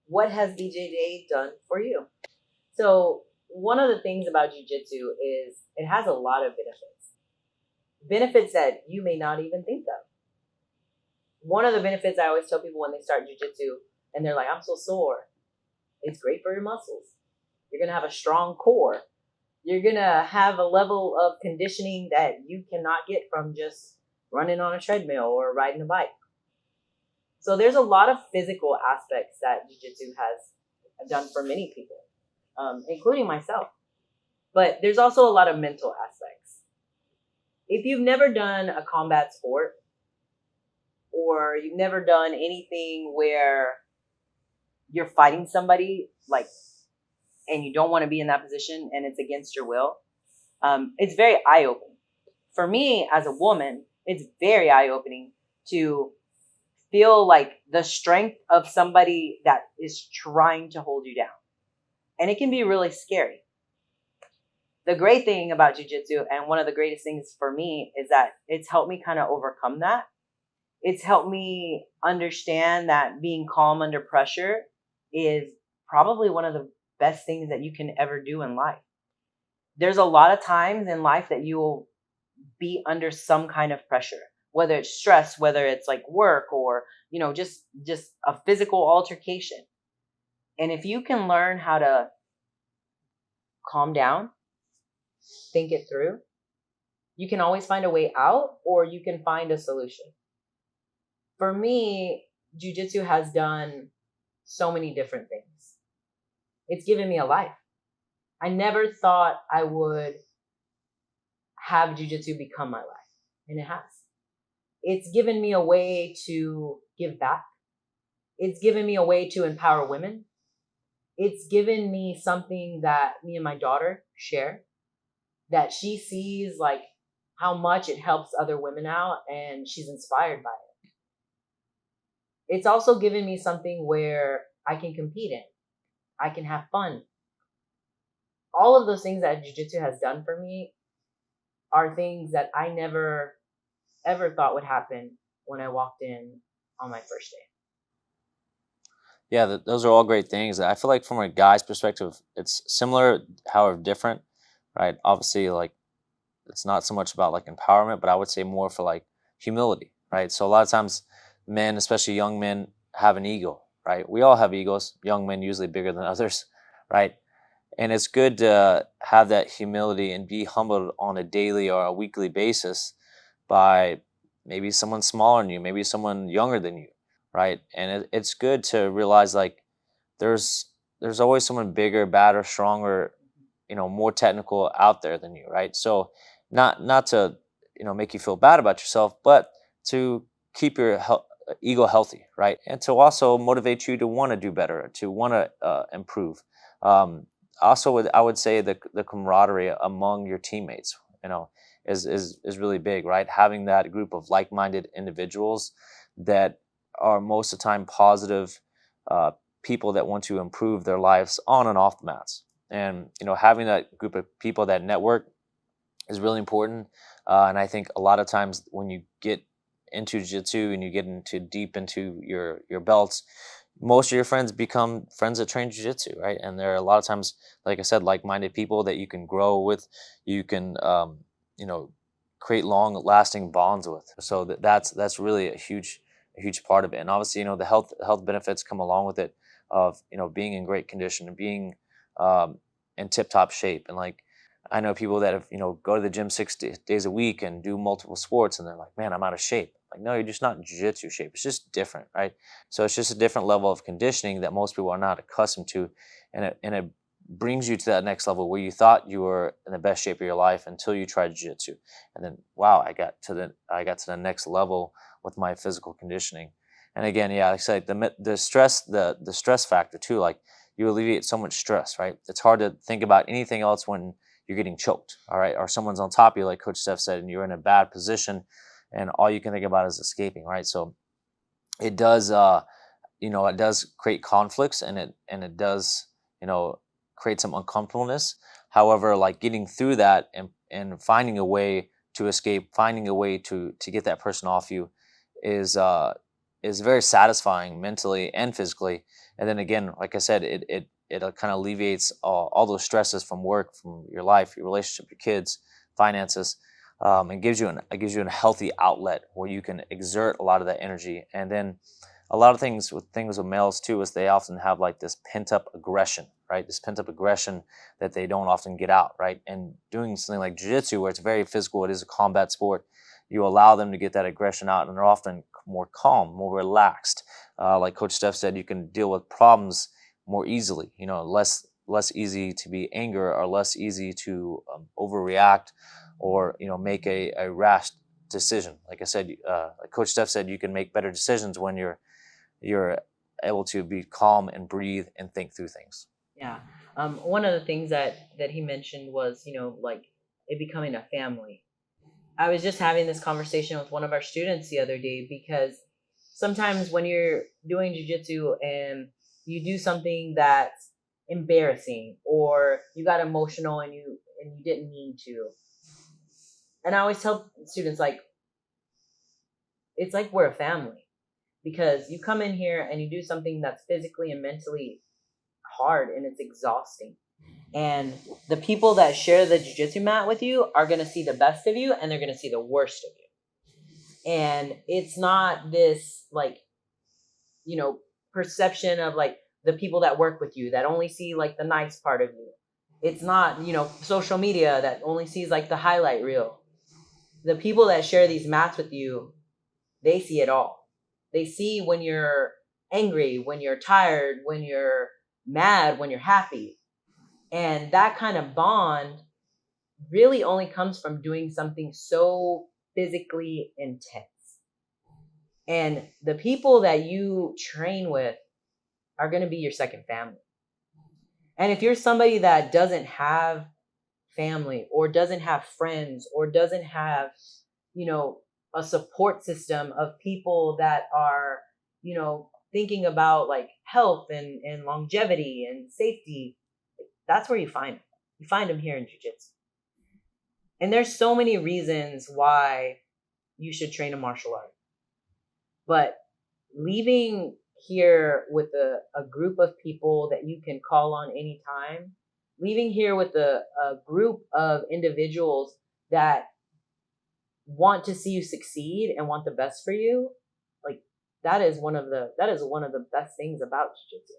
what has BJJ done for you? So one of the things about jiu-jitsu is it has a lot of benefits that you may not even think of. One of the benefits I always tell people when they start jiu-jitsu and they're like, I'm so sore. It's great for your muscles. You're going to have a strong core. You're going to have a level of conditioning that you cannot get from just running on a treadmill or riding a bike. So there's a lot of physical aspects that jiu-jitsu has done for many people, including myself. But there's also a lot of mental aspects. If you've never done a combat sport or you've never done anything where you're fighting somebody and you don't want to be in that position and it's against your will, it's very eye-opening. For me as a woman, it's very eye-opening to feel like the strength of somebody that is trying to hold you down. And it can be really scary. The great thing about jiu-jitsu, and one of the greatest things for me, is that it's helped me kind of overcome that. It's helped me understand that being calm under pressure is probably one of the best things that you can ever do in life. There's a lot of times in life that you will be under some kind of pressure, whether it's stress, whether it's like work or, just a physical altercation. And if you can learn how to calm down, think it through, you can always find a way out or you can find a solution. For me, jiu-jitsu has done so many different things. It's given me a life. I never thought I would have jiu-jitsu become my life, and it has. It's given me a way to give back. It's given me a way to empower women. It's given me something that me and my daughter share, that she sees like how much it helps other women out and she's inspired by it. It's also given me something where I can compete in. I can have fun. All of those things that jiu-jitsu has done for me are things that I never ever thought would happen when I walked in on my first day. Yeah, those are all great things. I feel like from a guy's perspective, it's similar, however different, right? Obviously, like it's not so much about like empowerment, but I would say more for like humility, right? So a lot of times, men, especially young men, have an ego, right? We all have egos. Young men usually bigger than others, right? And it's good to have that humility and be humbled on a daily or a weekly basis by maybe someone smaller than you, maybe someone younger than you, right? And it's good to realize like there's there's always someone bigger, badder, stronger, more technical out there than you, right? So not to make you feel bad about yourself, but to keep your ego healthy, right? And to also motivate you to want to do better, to want to improve. Um, Also, I would say the camaraderie among your teammates, is really big, right? Having that group of like-minded individuals that are most of the time positive uh, people that want to improve their lives on and off the mats. And having that group of people, that network, is really important. And I think a lot of times when you get into jiu-jitsu and you get into deep into your belts, most of your friends become friends that train jiu-jitsu, right? And there are a lot of times, like I said, like-minded people that you can grow with, you can you know create long-lasting bonds with. So that's really a huge part of it. And obviously, the health benefits come along with it, of being in great condition and being in tip-top shape. And like, I know people that have, go to the gym 6 days a week and do multiple sports, and they're like, man, I'm out of shape. Like, no, you're just not in jiu-jitsu shape. It's just different, right? So it's just a different level of conditioning that most people are not accustomed to, and it brings you to that next level where you thought you were in the best shape of your life until you tried jiu-jitsu, and then wow, I got to the next level with my physical conditioning. And again, yeah, like I said, the stress factor too. Like, you alleviate so much stress, right? It's hard to think about anything else when you're getting choked, all right, or someone's on top of you, like Coach Steph said, and you're in a bad position, and all you can think about is escaping, right? So it does, it does create conflicts, and it does, create some uncomfortableness. However, like, getting through that and finding a way to escape, finding a way to get that person off you is is very satisfying mentally and physically. And then again, like I said, it kind of alleviates all those stresses from work, from your life, your relationship, your kids, finances, and gives you a healthy outlet where you can exert a lot of that energy. And then a lot of things with males too is they often have like this pent up aggression, right? This pent up aggression that they don't often get out, right? And doing something like jiu-jitsu, where it's very physical, it is a combat sport, you allow them to get that aggression out, and they're often more calm, more relaxed. Like Coach Steph said, you can deal with problems more easily. You know, less easy to be anger, or less easy to overreact, or make a rash decision. Like I said, like Coach Steph said, you can make better decisions when you're able to be calm and breathe and think through things. Yeah. One of the things that he mentioned was, like it becoming a family. I was just having this conversation with one of our students the other day, because sometimes when you're doing jujitsu and you do something that's embarrassing, or you got emotional and you didn't mean to. And I always tell students, like, it's like we're a family, because you come in here and you do something that's physically and mentally hard, and it's exhausting. And the people that share the jiu-jitsu mat with you are going to see the best of you, and they're going to see the worst of you. And it's not this, like, perception of like the people that work with you that only see like the nice part of you. It's not, social media that only sees like the highlight reel. The people that share these mats with you, they see it all. They see when you're angry, when you're tired, when you're mad, when you're happy. And that kind of bond really only comes from doing something so physically intense. And the people that you train with are going to be your second family. And if you're somebody that doesn't have family, or doesn't have friends, or doesn't have, a support system of people that are, thinking about like health and longevity and safety, that's where you find them. You find them here in jiu-jitsu. And there's so many reasons why you should train a martial art. But leaving here with a group of people that you can call on anytime, leaving here with a group of individuals that want to see you succeed and want the best for you, like that is one of the best things about jiu-jitsu.